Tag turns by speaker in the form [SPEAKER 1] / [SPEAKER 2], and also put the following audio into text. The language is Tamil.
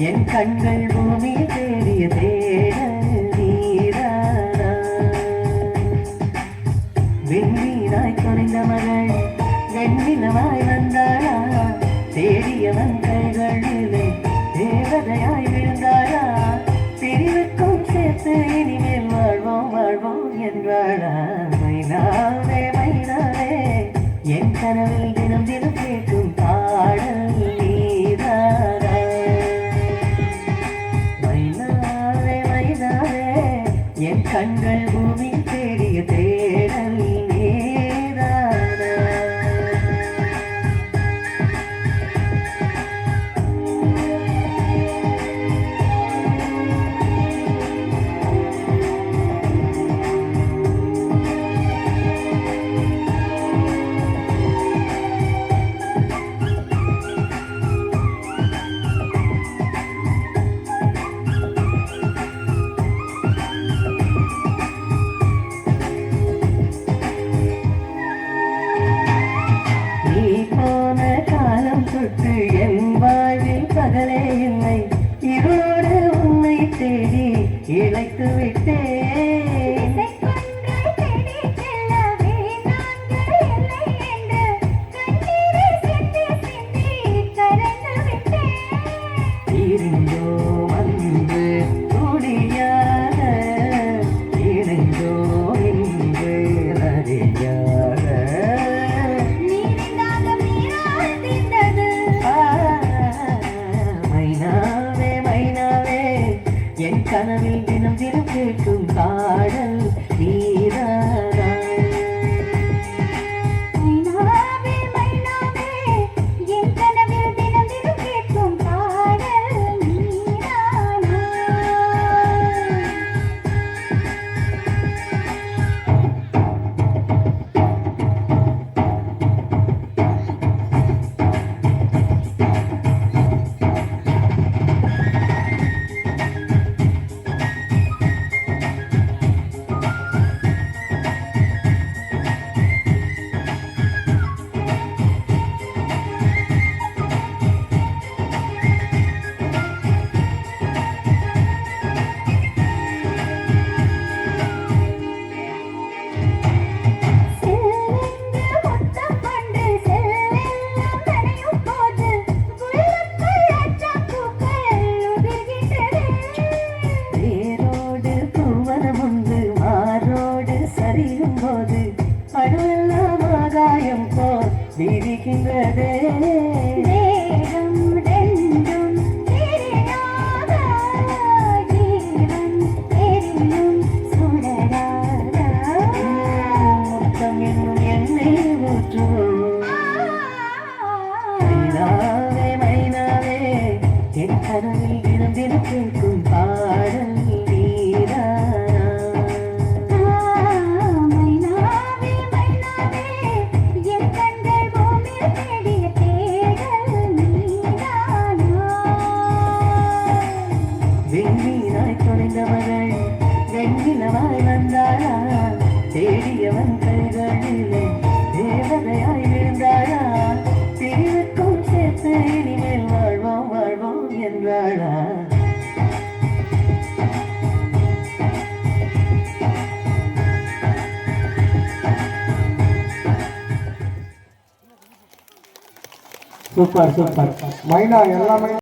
[SPEAKER 1] என் கண்கள் பூமி தேடிய தேடல் நீதானா விண்மீனாய் தொலைந்த மகள் வெண்ணிலவாய் வந்தாளா தேடியவன் கைகளிலே தேவதையாய் விழுந்தாளா பிரிவுக்கும் சேர்த்து இனிமேல் வாழ்வோம் வாழ்வோம் என்றாளா மைனாவே மைனாவே என் கனவில் தினம் தினம் கேட்கும் பாடல் நீதானா மைனாவே மைனாவே என் கண்கள் பூமி தேடிய தேடல் நீதானா என் வாழ்வில் பகலே இல்லை இருளோடு உன்னை தேடி இழைத்து விட்டேன் இருந்தோம் அன்பு துடியாக இணைந்தோம் இன்று அறியாக என் கனவில் தினம் தினம் கேட்கும் பாடல் நீதானா மைனாவே மைனாவே என் கனவில் தினம் தினம் கேட்கும் பாடல் நீதானா போது அடுவெல்லாம் ஆகாயம் போல் விரிகின்றதே வேகம் ரெண்டும் தெரியாத ஜீவன் தெரியும் சுடராத முத்தம் என்னும் எண்ணெய் ஊற்றுவோம் மைனாவே மைனாவே என் கனவில் தினம் தினம் கேட்கும் பாடல் வெண்மீனாய் தொலைந்த மகள் வெண்ணிலவாய் வந்தாளா தேடியவன் கைகளிலே தேவதையாய் விழுந்தாளா பிரிவுக்கும் சேர்த்து இனிமேல் வாழ்வோம் வாழ்வோம் என்றாளா
[SPEAKER 2] சூப்பர் சூப்பர் மைனா எல்லாமே